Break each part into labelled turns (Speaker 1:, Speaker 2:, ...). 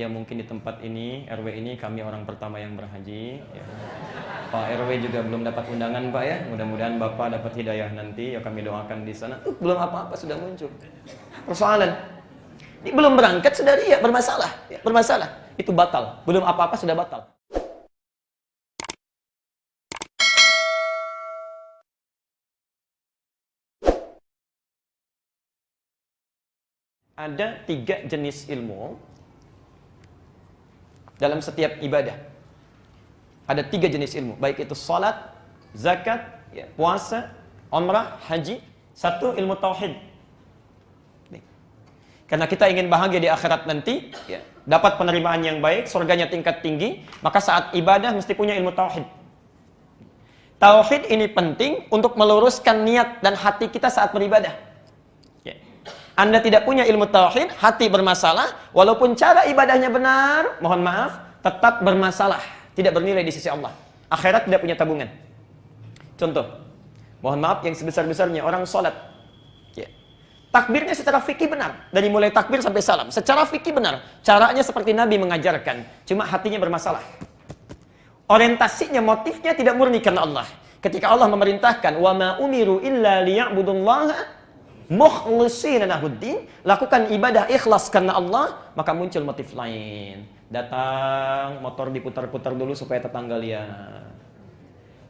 Speaker 1: ya mungkin di tempat ini, RW ini kami orang pertama yang berhaji ya. Pak RW juga belum dapat undangan Pak ya, mudah-mudahan Bapak dapat hidayah nanti ya, kami doakan di sana. Belum apa-apa sudah muncul persoalan. Ini belum berangkat sudah dia bermasalah ya, bermasalah. Itu batal, belum apa-apa sudah batal. Ada 3 jenis ilmu dalam setiap ibadah. Ada 3 jenis ilmu, baik itu salat, zakat, ya, puasa, umrah, haji. 1 ilmu tauhid. Karena kita ingin bahagia di akhirat nanti, ya, dapat penerimaan yang baik, surganya tingkat tinggi, maka saat ibadah mesti punya ilmu tauhid. Tauhid ini penting untuk meluruskan niat dan hati kita saat beribadah. Ya. Anda tidak punya ilmu tauhid, hati bermasalah, walaupun cara ibadahnya benar, mohon maaf, tetap bermasalah, tidak bernilai di sisi Allah. Akhirat tidak punya tabungan. Contoh, mohon maaf yang sebesar-besarnya orang sholat, ya. Takbirnya secara fikih benar, dari mulai takbir sampai salam, secara fikih benar, caranya seperti Nabi mengajarkan, cuma hatinya bermasalah. Orientasinya, motifnya tidak murni karena Allah. Ketika Allah memerintahkan, wa ma umiru illa liya'budullaha mukhlishina lahuddin, lakukan ibadah ikhlas karena Allah, maka muncul motif lain. Datang, motor diputar-putar dulu supaya tetangga lihat.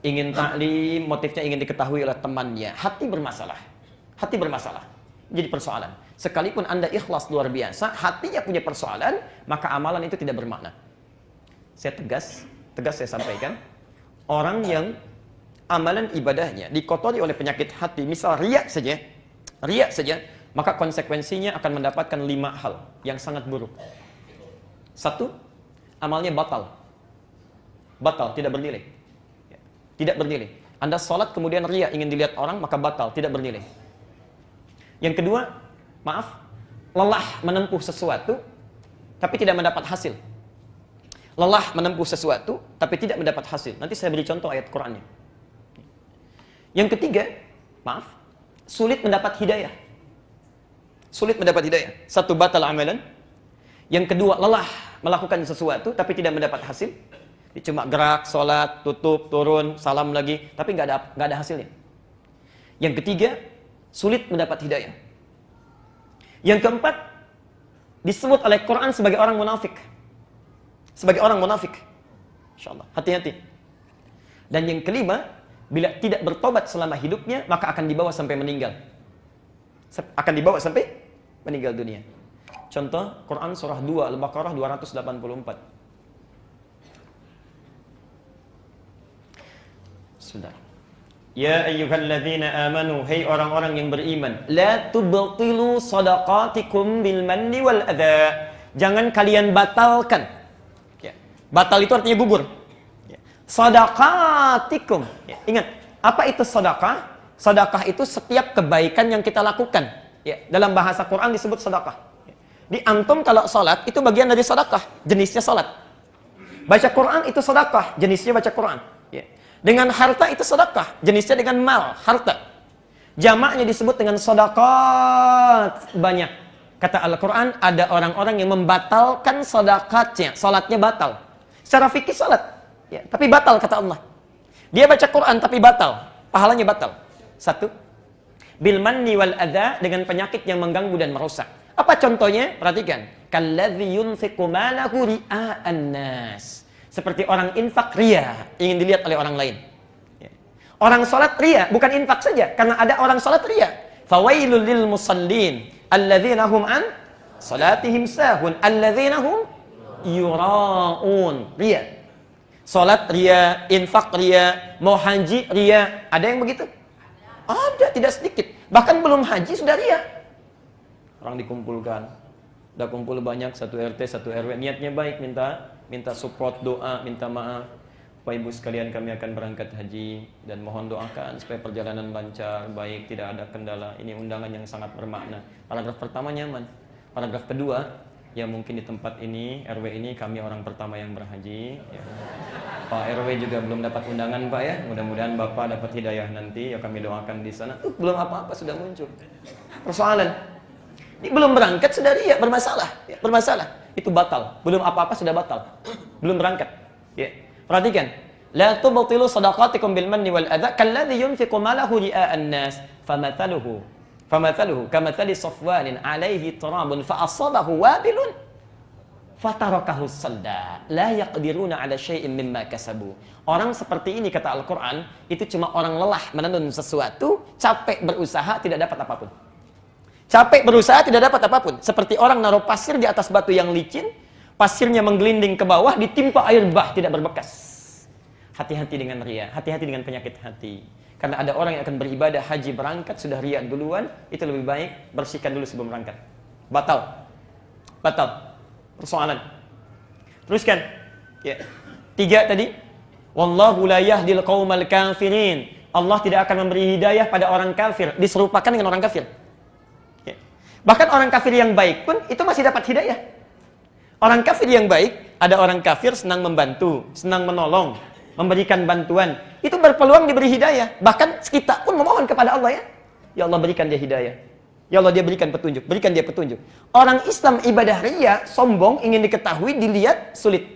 Speaker 1: Ingin taklim, motifnya ingin diketahui oleh temannya. Hati bermasalah. Hati bermasalah. Jadi persoalan. Sekalipun Anda ikhlas luar biasa, hatinya punya persoalan, maka amalan itu tidak bermakna. Saya tegas saya sampaikan, orang yang amalan ibadahnya dikotori oleh penyakit hati, misal riya saja, maka konsekuensinya akan mendapatkan 5 hal yang sangat buruk. 1, amalnya batal, tidak bernilai. Tidak bernilai. Anda sholat kemudian riya, ingin dilihat orang, maka batal, tidak bernilai. Yang kedua, lelah menempuh sesuatu, tapi tidak mendapat hasil. Lelah menempuh sesuatu, tapi tidak mendapat hasil. Nanti saya beri contoh ayat Qur'annya. Yang ketiga, sulit mendapat hidayah. Sulit mendapat hidayah. 1, batal amalan. Yang kedua, lelah melakukan sesuatu, tapi tidak mendapat hasil. Cuma gerak, sholat, tutup, turun, salam lagi, tapi nggak ada hasilnya. Yang ketiga, sulit mendapat hidayah. Yang keempat, disebut oleh Quran sebagai orang munafik. Sebagai orang munafik. Insyaallah, hati-hati. Dan yang kelima, bila tidak bertobat selama hidupnya, maka akan dibawa sampai meninggal. Akan dibawa sampai meninggal dunia. Contoh, Quran surah 2 Al-Baqarah 284. Sudah. Ya ayyuhalladzina amanu, hai orang-orang yang beriman, la tubtilu shadaqatikum bil manni wal adza. Jangan kalian batalkan. Ya. Batal itu artinya gugur. Ya. Shadaqatikum. Ya. Ingat, apa itu sedekah? Sedekah itu setiap kebaikan yang kita lakukan. Ya. Dalam bahasa Quran disebut sedekah. Ya. Di antum kalau salat itu bagian dari sedekah, jenisnya salat. Baca Quran itu sedekah, jenisnya baca Quran. Ya. Dengan harta itu sedekah, jenisnya dengan mal, harta. Jamaknya disebut dengan sedekah banyak. Kata Al-Quran, ada orang-orang yang membatalkan sedekahnya, salatnya batal. Secara fikih salat, ya, tapi batal kata Allah. Dia baca Quran tapi batal, pahalanya batal. 1, bil manni wal adza, dengan penyakit yang mengganggu dan merusak. Apa contohnya? Perhatikan. Kalladzi yunfiqu malahu ria'an nas. Seperti orang infak riya, ingin dilihat oleh orang lain. Orang salat riya, bukan infak saja, karena ada orang salat riya. Fawailul lil musallin alladzina hum an salatihim sahun alladzina hum yura'un. Riya. Salat riya, infak riya, mau haji riya. Ada yang begitu? Ada, tidak sedikit. Bahkan belum haji sudah riya. Orang dikumpulkan, udah kumpul banyak, 1 RT, 1 RW, niatnya baik, minta support, doa, minta maaf. Bapak Ibu sekalian, kami akan berangkat haji dan mohon doakan supaya perjalanan lancar, baik, tidak ada kendala. Ini undangan yang sangat bermakna. Paragraf pertama nyaman. Paragraf kedua, ya mungkin di tempat ini, RW ini kami orang pertama yang berhaji. Ya. Pak RW juga belum dapat undangan Pak ya. Mudah-mudahan Bapak dapat hidayah nanti. Ya kami doakan di sana. Belum apa-apa sudah muncul persoalan. Ini belum berangkat sudah dia bermasalah. Ya, bermasalah. itu batal. Belum apa-apa sudah batal. Belum berangkat. Ya. Perhatikan. La tubtilu shadaqatikum bil manni wal adza kalladzi yunfiqu malahu ria'an nas famathaluhu kamathali safwanin 'alaihi turabun fa asabahu wabilun fatarakahu salda la yaqdiruna 'ala syai'in mimma kasabu. Orang seperti ini kata Al-Qur'an itu cuma orang lelah menenun sesuatu, capek berusaha tidak dapat apapun. Capek berusaha tidak dapat apapun. Seperti orang naruh pasir di atas batu yang licin, pasirnya menggelinding ke bawah, ditimpa air bah tidak berbekas. Hati-hati dengan riya, hati-hati dengan penyakit hati. Karena ada orang yang akan beribadah haji berangkat sudah riya duluan, itu lebih baik bersihkan dulu sebelum berangkat. Batal. Persoalan. Teruskan. Ya. 3 tadi. Wallahu la yahdil qaumal kafirin. Allah tidak akan memberi hidayah pada orang kafir, diserupakan dengan orang kafir. Ya. Bahkan orang kafir yang baik pun itu masih dapat hidayah. Orang kafir yang baik, ada orang kafir senang membantu, senang menolong, memberikan bantuan, itu berpeluang diberi hidayah. Bahkan kita pun memohon kepada Allah, ya. Ya Allah, berikan dia hidayah. Ya Allah, dia berikan petunjuk, berikan dia petunjuk. Orang Islam ibadah riya, sombong, ingin diketahui, dilihat, sulit.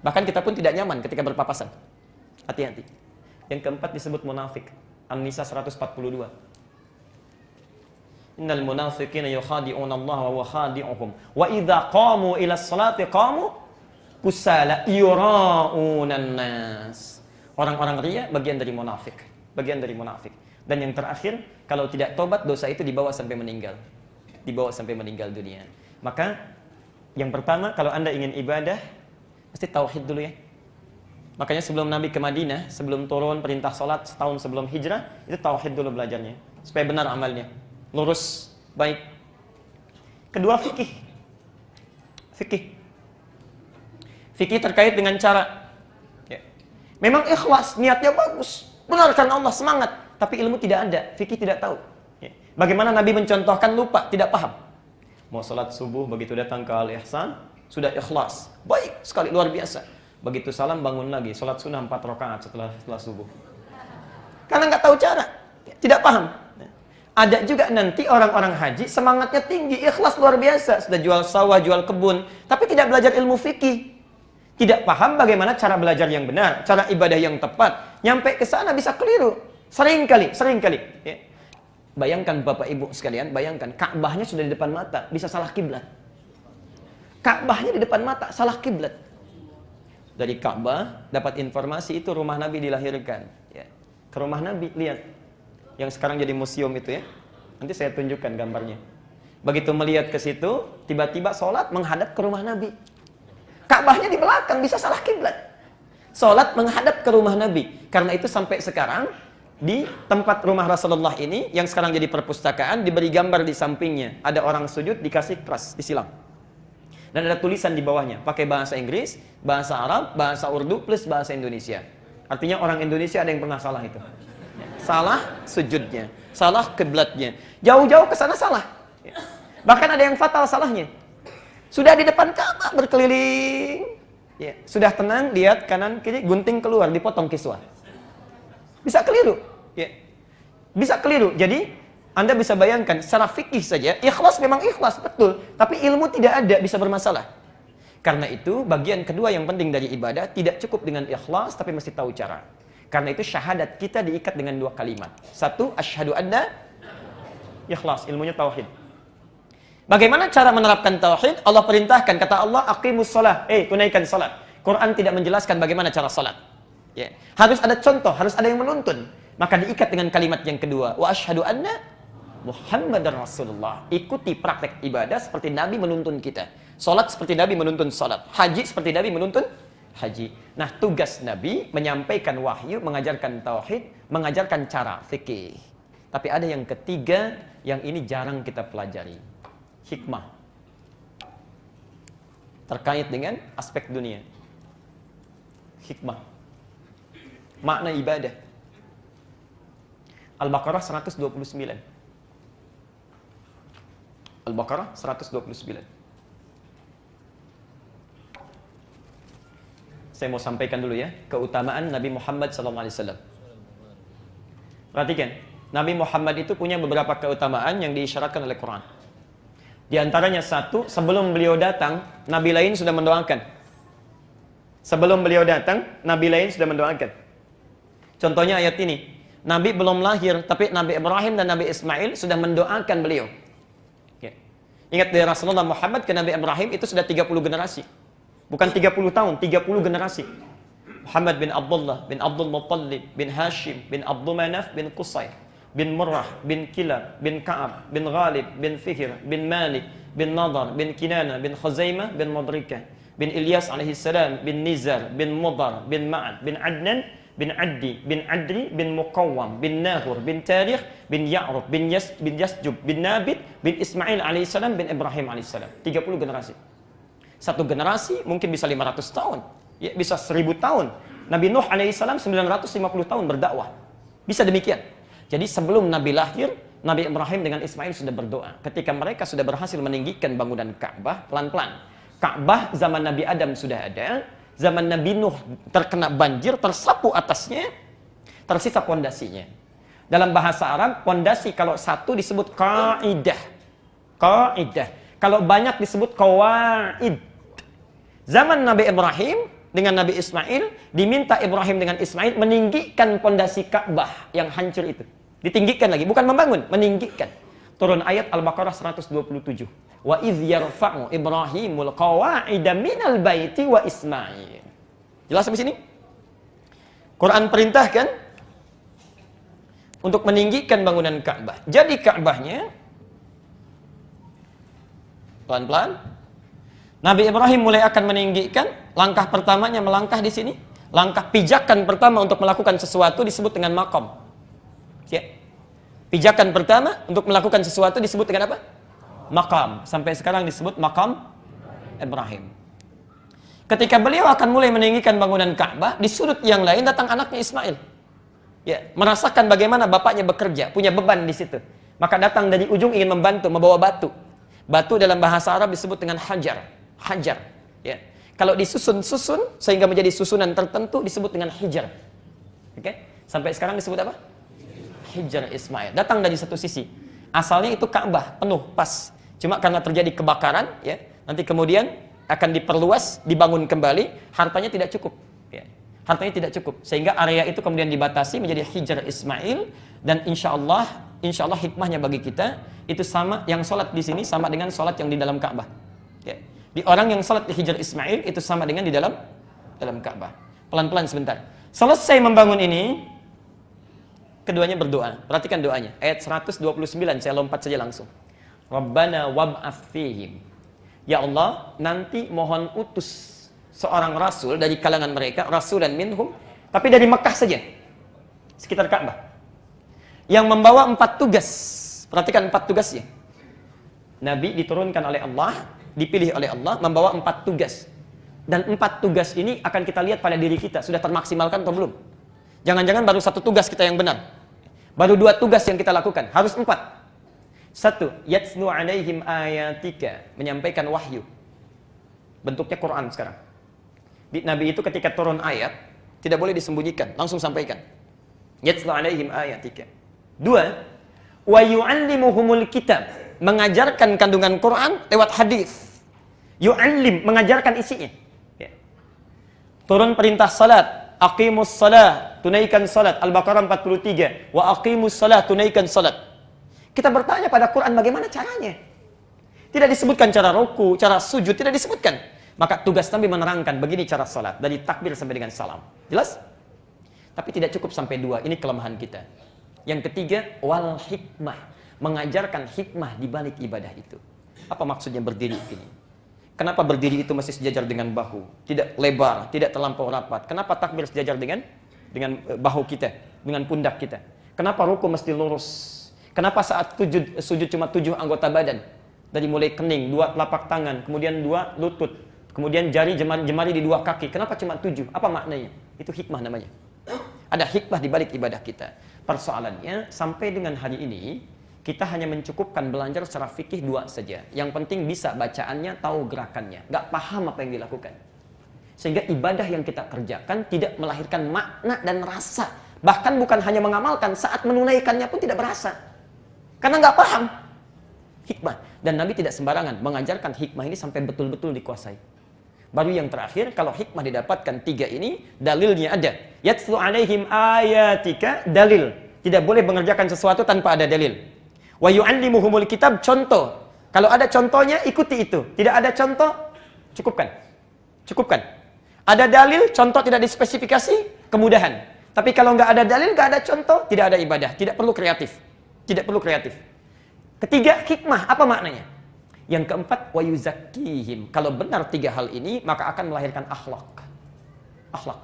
Speaker 1: Bahkan kita pun tidak nyaman ketika berpapasan. Hati-hati. Yang keempat disebut munafik. An-Nisa 142. Innal munafiqina yukhadi'una Allah wa huwa khadi'uhum. Wa idza qamu ila sholati qamu kusala yura'unan nas. Orang-orang riya bagian dari munafik. Dan yang terakhir, kalau tidak tobat, dosa itu dibawa sampai meninggal. Dunia. Maka yang pertama, kalau Anda ingin ibadah, mesti tauhid dulu, ya. Makanya sebelum Nabi ke Madinah, sebelum turun perintah salat setahun sebelum hijrah, itu tauhid dulu belajarnya, supaya benar amalnya, lurus, baik. Kedua, fikih terkait dengan cara. Ya. Memang ikhlas, niatnya bagus, benar karena Allah, semangat, tapi ilmu tidak ada, fikih tidak tahu. Ya. Bagaimana Nabi mencontohkan, lupa, tidak paham. Mau salat subuh, begitu datang ke Al-Ihsan, sudah ikhlas, baik sekali, luar biasa. Begitu salam, bangun lagi, salat sunnah 4 rakaat setelah subuh. Karena nggak tahu cara, tidak paham. Ada juga nanti orang-orang haji semangatnya tinggi, ikhlas luar biasa, sudah jual sawah, jual kebun, tapi tidak belajar ilmu fikih. Tidak paham bagaimana cara belajar yang benar, cara ibadah yang tepat. Nyampe ke sana bisa keliru. Sering kali. Ya. Bayangkan Bapak Ibu sekalian, bayangkan Ka'bahnya sudah di depan mata, bisa salah kiblat. Ka'bahnya di depan mata, salah kiblat. Dari Ka'bah dapat informasi itu rumah Nabi dilahirkan. Ya. Ke rumah Nabi, lihat. Yang sekarang jadi museum itu, ya. Nanti saya tunjukkan gambarnya. Begitu melihat ke situ, tiba-tiba sholat menghadap ke rumah Nabi. Ka'bahnya di belakang, bisa salah kiblat. Sholat menghadap ke rumah Nabi. Karena itu sampai sekarang, di tempat rumah Rasulullah ini, yang sekarang jadi perpustakaan, diberi gambar di sampingnya. Ada orang sujud, dikasih keras, disilang. Dan ada tulisan di bawahnya, pakai bahasa Inggris, bahasa Arab, bahasa Urdu, plus bahasa Indonesia. Artinya orang Indonesia ada yang pernah salah itu. Salah sujudnya, salah kiblatnya. Jauh-jauh ke sana salah. Bahkan ada yang fatal salahnya. Sudah di depan Ka'bah berkeliling. Ya, sudah tenang, lihat kanan kiri, gunting keluar, dipotong kiswah. Bisa keliru. Ya. Bisa keliru. Jadi, Anda bisa bayangkan, secara fikih saja, ikhlas memang ikhlas, betul. Tapi ilmu tidak ada, bisa bermasalah. Karena itu, bagian kedua yang penting dari ibadah, tidak cukup dengan ikhlas, tapi mesti tahu cara. Karena itu, syahadat kita diikat dengan 2 kalimat. 1, asyhadu anna, ikhlas, ilmunya tauhid. Bagaimana cara menerapkan tauhid? Allah perintahkan, kata Allah, aqimus shalah, tunaikan salat. Quran tidak menjelaskan bagaimana cara salat. Ya. Harus ada contoh, harus ada yang menuntun. Maka diikat dengan kalimat yang kedua, wa asyhadu anna Muhammadar Rasulullah. Ikuti praktek ibadah seperti Nabi menuntun kita. Salat seperti Nabi menuntun salat. Haji seperti Nabi menuntun haji. Nah, tugas Nabi menyampaikan wahyu, mengajarkan tauhid, mengajarkan cara fikih. Tapi ada yang ketiga, yang ini jarang kita pelajari. Hikmah terkait dengan aspek dunia. Hikmah makna ibadah. Al-Baqarah 129. Al-Baqarah 129. Saya mau sampaikan dulu, ya, keutamaan Nabi Muhammad SAW. Perhatikan, Nabi Muhammad itu punya beberapa keutamaan yang diisyaratkan oleh Quran. Di antaranya satu, sebelum beliau datang, nabi lain sudah mendoakan. Sebelum beliau datang, nabi lain sudah mendoakan. Contohnya ayat ini. Nabi belum lahir, tapi Nabi Ibrahim dan Nabi Ismail sudah mendoakan beliau. Ingat dari Rasulullah Muhammad ke Nabi Ibrahim itu sudah 30 generasi. Bukan 30 tahun, 30 generasi. Muhammad bin Abdullah, bin Abdul Muttalib, bin Hashim, bin Abdul Manaf, bin Qusay, bin Murrah, bin Kilab, bin Ka'ab, bin Ghalib, bin Fihr, bin Malik, bin Nadar, bin Kinana, bin Khuzaimah, bin Mudrikah, bin Ilyas alaihissalam, bin Nizar, bin Mudar, bin Ma'ad, bin Adnan, bin Addi, bin Adri, bin Muqawwam, bin Nahur, bin Tarikh, bin Ya'rub, bin Yasjub, bin Nabit, bin Ismail alaihissalam, bin Ibrahim alaihissalam. 30 generasi. Satu generasi mungkin bisa 500 tahun, ya, bisa 1000 tahun. Nabi Nuh alaihissalam 950 tahun berdakwah. Bisa demikian. Jadi sebelum Nabi lahir, Nabi Ibrahim dengan Ismail sudah berdoa. Ketika mereka sudah berhasil meninggikan bangunan Ka'bah, pelan-pelan. Ka'bah zaman Nabi Adam sudah ada. Zaman Nabi Nuh terkena banjir, tersapu atasnya, tersisa pondasinya. Dalam bahasa Arab, pondasi kalau satu disebut qaidah. Qaidah. Kalau banyak disebut qawaid. Zaman Nabi Ibrahim dengan Nabi Ismail, diminta Ibrahim dengan Ismail meninggikan pondasi Ka'bah yang hancur itu. Ditinggikan lagi, bukan membangun, meninggikan. Turun ayat Al-Baqarah 127. Wa idh yarfa'u Ibrahimul qawa'ida minal baiti wa Ismail. Jelas sampai sini? Quran perintahkan untuk meninggikan bangunan Ka'bah. Jadi Ka'bahnya pelan-pelan Nabi Ibrahim mulai akan meninggikan. Langkah pertamanya melangkah di sini. Langkah pijakan pertama untuk melakukan sesuatu disebut dengan maqam. Ya. Pijakan pertama untuk melakukan sesuatu disebut dengan apa? Maqam. Sampai sekarang disebut maqam Ibrahim. Ketika beliau akan mulai meninggikan bangunan Ka'bah, di sudut yang lain datang anaknya Ismail. Ya, merasakan bagaimana bapaknya bekerja, punya beban di situ. Maka datang dari ujung ingin membantu, membawa batu. Batu dalam bahasa Arab disebut dengan hajar. Hajar. Ya. Kalau disusun-susun sehingga menjadi susunan tertentu disebut dengan hijar. Oke? Sampai sekarang disebut apa? Hijar Ismail. Datang dari satu sisi. Asalnya itu Ka'bah penuh, pas. Cuma karena terjadi kebakaran, ya, nanti kemudian akan diperluas, dibangun kembali, hartanya tidak cukup. Ya. Hartanya tidak cukup. Sehingga area itu kemudian dibatasi menjadi Hijar Ismail. Dan insya Allah hikmahnya bagi kita, itu sama, yang sholat di sini sama dengan sholat yang di dalam Ka'bah. Ya. Di orang yang sholat di Hijar Ismail, itu sama dengan di dalam Ka'bah. Pelan-pelan sebentar. Selesai membangun ini, keduanya berdoa. Perhatikan doanya. Ayat 129, saya lompat saja langsung. Rabbana wab'ats fihim. Ya Allah, nanti mohon utus seorang rasul dari kalangan mereka, rasulan minhum, tapi dari Mekah saja. Sekitar Ka'bah. Yang membawa 4 tugas. Perhatikan 4 tugasnya. Nabi diturunkan oleh Allah, dipilih oleh Allah, membawa 4 tugas. Dan 4 tugas ini akan kita lihat pada diri kita. Sudah termaksimalkan atau belum? Jangan-jangan baru 1 tugas kita yang benar. Baru 2 tugas yang kita lakukan. Harus 4. 1. Yatslu alaihim ayatika. Menyampaikan wahyu. Bentuknya Quran sekarang. Nabi itu ketika turun ayat, tidak boleh disembunyikan. Langsung sampaikan. Yatslu alaihim ayatika. 2. Wa yu'allimuhumul kitab. Mengajarkan kandungan Quran lewat hadis. Yu'allim. Mengajarkan isinya. Ya. Turun perintah salat. Aqimus salat, tunaikan salat. Al-Baqarah 43. Wa aqimus salat, tunaikan salat. Kita bertanya pada Quran bagaimana caranya. Tidak disebutkan cara ruku, cara sujud, tidak disebutkan. Maka tugas Nabi menerangkan begini cara salat, dari takbir sampai dengan salam. Jelas? Tapi tidak cukup sampai 2. Ini kelemahan kita. Yang ketiga, wal hikmah. Mengajarkan hikmah di balik ibadah itu. Apa maksudnya berdiri begini? Kenapa berdiri itu masih sejajar dengan bahu? Tidak lebar, tidak terlampau rapat. Kenapa takbir sejajar dengan bahu kita, dengan pundak kita? Kenapa ruku mesti lurus? Kenapa saat sujud cuma 7 anggota badan? Dari mulai kening, 2 telapak tangan, kemudian 2 lutut, kemudian jari jemari di 2 kaki. Kenapa cuma 7? Apa maknanya? Itu hikmah namanya. Ada hikmah di balik ibadah kita. Persoalannya, sampai dengan hari ini, kita hanya mencukupkan belajar secara fikih 2 saja. Yang penting bisa bacaannya, tahu gerakannya. Gak paham apa yang dilakukan. Sehingga ibadah yang kita kerjakan tidak melahirkan makna dan rasa. Bahkan bukan hanya mengamalkan, saat menunaikannya pun tidak berasa. Karena gak paham hikmah. Dan Nabi tidak sembarangan mengajarkan hikmah ini sampai betul-betul dikuasai. Baru yang terakhir, kalau hikmah didapatkan 3 ini, dalilnya ada. Yatlu alaihim ayatika, dalil. Tidak boleh mengerjakan sesuatu tanpa ada dalil. Wa yu'allimuhumul kitab, contoh. Kalau ada contohnya, ikuti itu. Tidak ada contoh, cukupkan. Cukupkan. Ada dalil, contoh tidak dispesifikasi, kemudahan. Tapi kalau nggak ada dalil, nggak ada contoh, tidak ada ibadah. Tidak perlu kreatif. Tidak perlu kreatif. Ketiga, hikmah. Apa maknanya? Yang keempat, wa yuzakkihim. Kalau benar 3 hal ini, maka akan melahirkan akhlak. Akhlak.